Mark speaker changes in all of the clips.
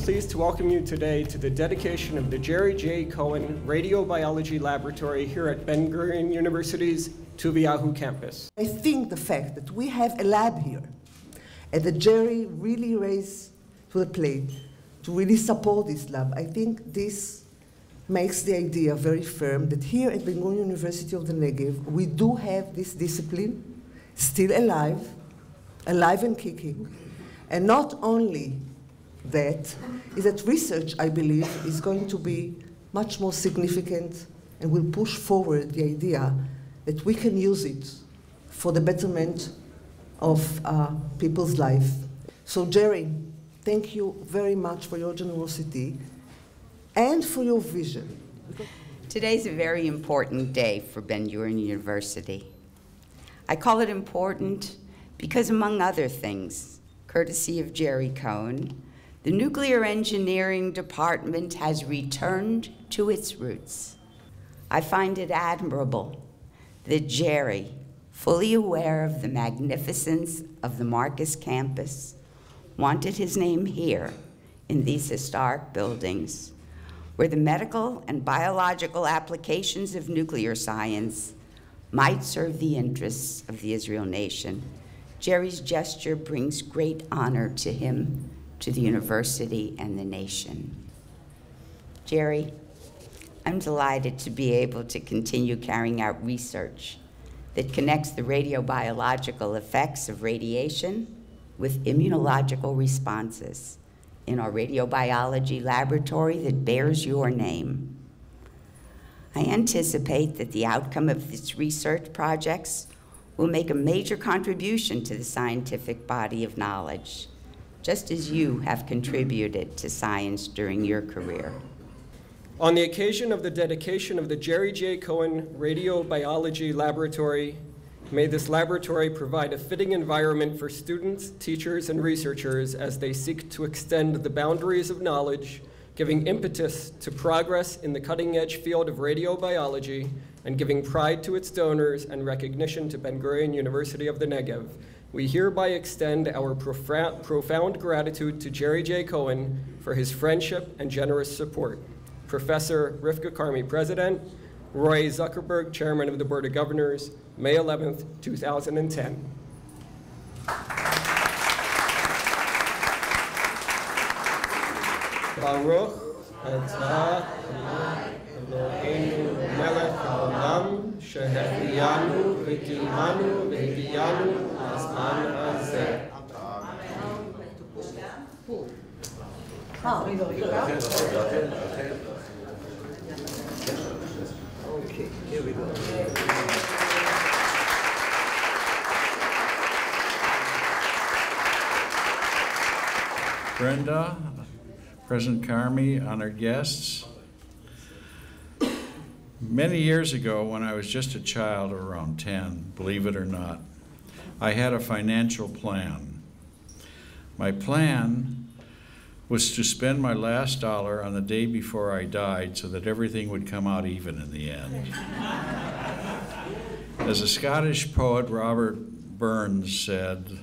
Speaker 1: pleased to welcome you today to the dedication of the Jerry J. Cohen Radiobiology Laboratory here at Ben-Gurion University's Tuviahu campus.
Speaker 2: I think the fact that we have a lab here and that Jerry really raised to the plate to really support this lab, I think this makes the idea very firm that here at Ben-Gurion University of the Negev, we do have this discipline still alive and kicking. And not only that, is that research, I believe, is going to be much more significant and will push forward the idea that we can use it for the betterment of people's life. So Jerry, thank you very much for your generosity and for your vision.
Speaker 3: Today's a very important day for Ben-Gurion University. I call it important because, among other things, courtesy of Jerry Cohen, the nuclear engineering department has returned to its roots. I find it admirable that Jerry, fully aware of the magnificence of the Marcus campus, wanted his name here in these historic buildings, where the medical and biological applications of nuclear science might serve the interests of the Israel nation. Jerry's gesture brings great honor to him, to the university, and the nation. Jerry, I'm delighted to be able to continue carrying out research that connects the radiobiological effects of radiation with immunological responses in our radiobiology laboratory that bears your name. I anticipate that the outcome of these research projects will make a major contribution to the scientific body of knowledge, just as you have contributed to science during your career.
Speaker 1: On the occasion of the dedication of the Jerry J. Cohen Radiobiology Laboratory, may this laboratory provide a fitting environment for students, teachers, and researchers as they seek to extend the boundaries of knowledge, giving impetus to progress in the cutting-edge field of radiobiology, and giving pride to its donors and recognition to Ben-Gurion University of the Negev. We hereby extend our profound gratitude to Jerry J. Cohen for his friendship and generous support. Professor Rivka Karmi, President; Roy Zuckerberg, Chairman of the Board of Governors, May 11th, 2010. Baruch atah Eloheinu melech haolam shehechiyanu v'kiyimanu v'higiyanu b'zman hazeh.
Speaker 2: Okay, here we go.
Speaker 4: Brenda, President Karmi, honored guests. Many years ago, when I was just a child, around 10, believe it or not, I had a financial plan. My plan was to spend my last dollar on the day before I died so that everything would come out even in the end. As a Scottish poet, Robert Burns, said,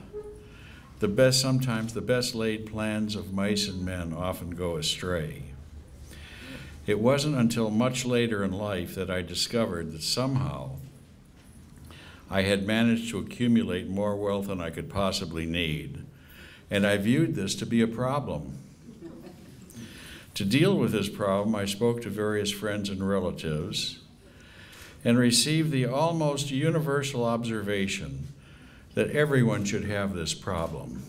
Speaker 4: sometimes the best laid plans of mice and men often go astray. It wasn't until much later in life that I discovered that somehow I had managed to accumulate more wealth than I could possibly need, and I viewed this to be a problem. To deal with this problem, I spoke to various friends and relatives and received the almost universal observation that everyone should have this problem.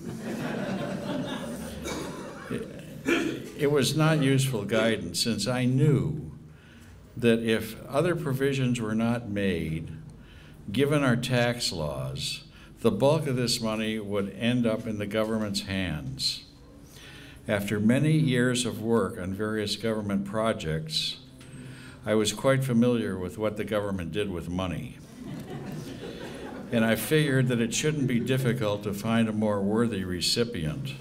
Speaker 4: It was not useful guidance, since I knew that if other provisions were not made, given our tax laws, the bulk of this money would end up in the government's hands. After many years of work on various government projects, I was quite familiar with what the government did with money. And I figured that it shouldn't be difficult to find a more worthy recipient.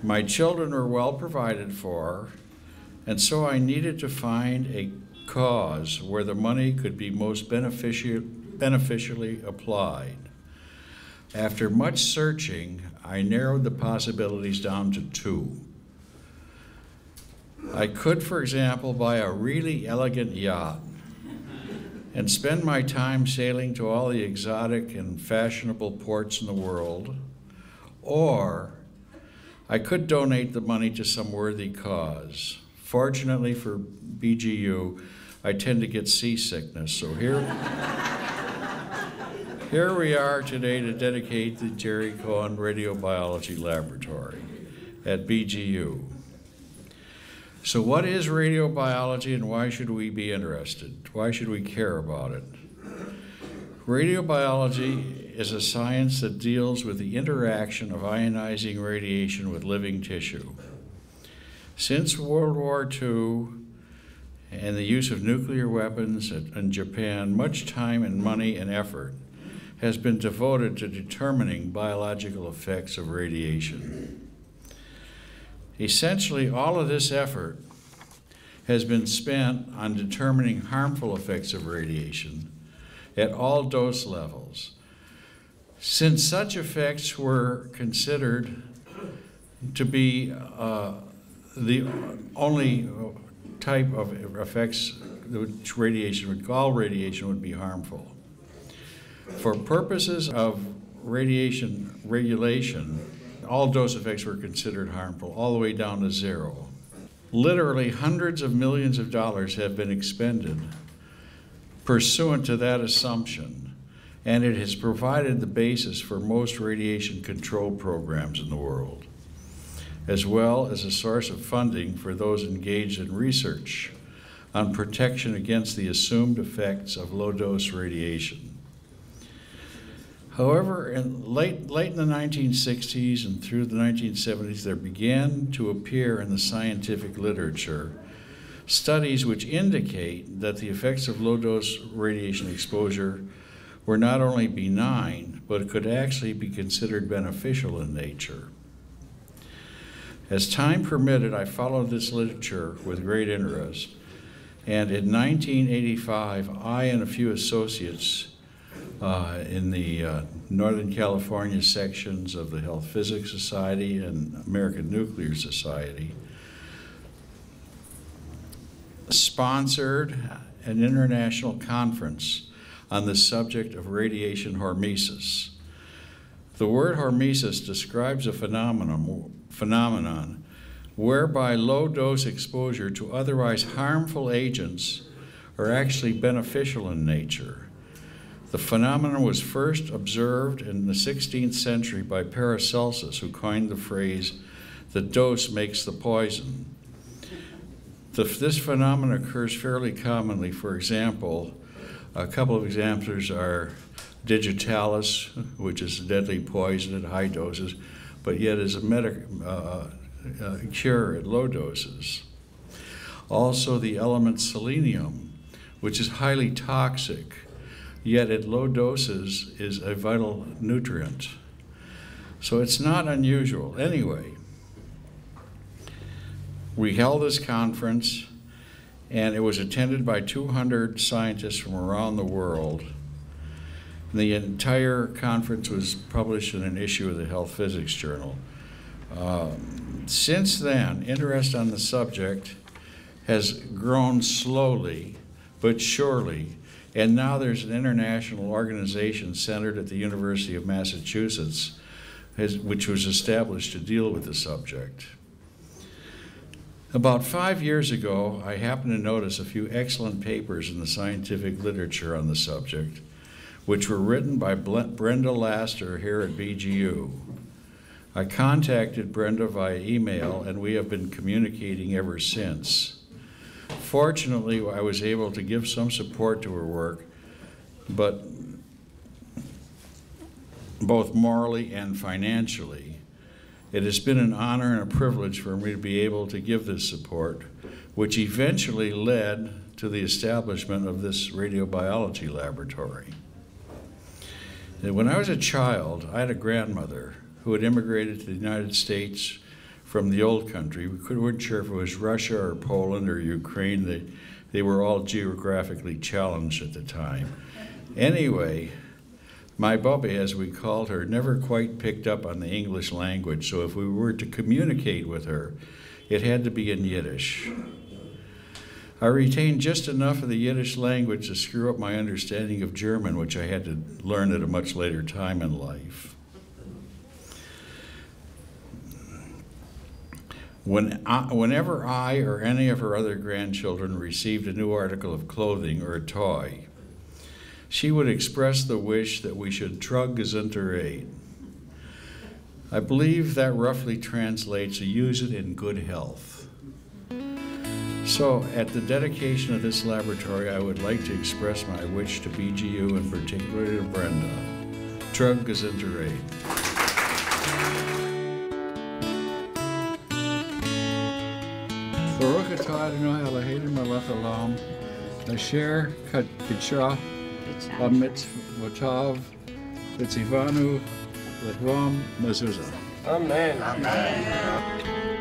Speaker 4: My children were well provided for, and so I needed to find a cause where the money could be most beneficially applied. After much searching, I narrowed the possibilities down to two. I could, for example, buy a really elegant yacht and spend my time sailing to all the exotic and fashionable ports in the world, or I could donate the money to some worthy cause. Fortunately for BGU, I tend to get seasickness, so here we are today to dedicate the Jerry Cohen Radiobiology Laboratory at BGU. So what is radiobiology and why should we be interested? Why should we care about it? Radiobiology is a science that deals with the interaction of ionizing radiation with living tissue. Since World War II and the use of nuclear weapons in Japan, much time and money and effort has been devoted to determining biological effects of radiation. Essentially, all of this effort has been spent on determining harmful effects of radiation at all dose levels. Since such effects were considered to be the only type of effects which all radiation would be harmful. For purposes of radiation regulation, all dose effects were considered harmful, all the way down to zero. Literally hundreds of millions of dollars have been expended pursuant to that assumption, and it has provided the basis for most radiation control programs in the world, as well as a source of funding for those engaged in research on protection against the assumed effects of low-dose radiation. However, late in the 1960s and through the 1970s, there began to appear in the scientific literature studies which indicate that the effects of low-dose radiation exposure were not only benign, but could actually be considered beneficial in nature. As time permitted, I followed this literature with great interest, and in 1985, I and a few associates in the Northern California sections of the Health Physics Society and American Nuclear Society sponsored an international conference on the subject of radiation hormesis. The word hormesis describes a phenomenon whereby low-dose exposure to otherwise harmful agents are actually beneficial in nature. The phenomenon was first observed in the 16th century by Paracelsus, who coined the phrase, "the dose makes the poison." This phenomenon occurs fairly commonly. For example, a couple of examples are digitalis, which is a deadly poison at high doses, but yet is a cure at low doses. Also, the element selenium, which is highly toxic, yet at low doses is a vital nutrient. So it's not unusual. Anyway, we held this conference, and it was attended by 200 scientists from around the world. The entire conference was published in an issue of the Health Physics Journal. Since then, interest on the subject has grown slowly but surely, and now there's an international organization centered at the University of Massachusetts, which was established to deal with the subject. About 5 years ago, I happened to notice a few excellent papers in the scientific literature on the subject, which were written by Brenda Laster here at BGU. I contacted Brenda via email, and we have been communicating ever since. Fortunately, I was able to give some support to her work, but both morally and financially. It has been an honor and a privilege for me to be able to give this support, which eventually led to the establishment of this radiobiology laboratory. And when I was a child, I had a grandmother who had immigrated to the United States from the old country. We weren't sure if it was Russia or Poland or Ukraine. They were all geographically challenged at the time. Anyway, My Bubby, as we called her, never quite picked up on the English language, so if we were to communicate with her, it had to be in Yiddish. I retained just enough of the Yiddish language to screw up my understanding of German, which I had to learn at a much later time in life. Whenever I or any of her other grandchildren received a new article of clothing or a toy, she would express the wish that we should trug gesundheit. I believe that roughly translates to use it in good health. So at the dedication of this laboratory, I would like to express my wish to BGU, and particularly to Brenda. Trug gesundheit. Baruch atah Adonai Eloheinu melech haolam, asher kidshah b'mitzvotav v'tzivanu l'tvam mezuzah.
Speaker 1: Amen. Amen.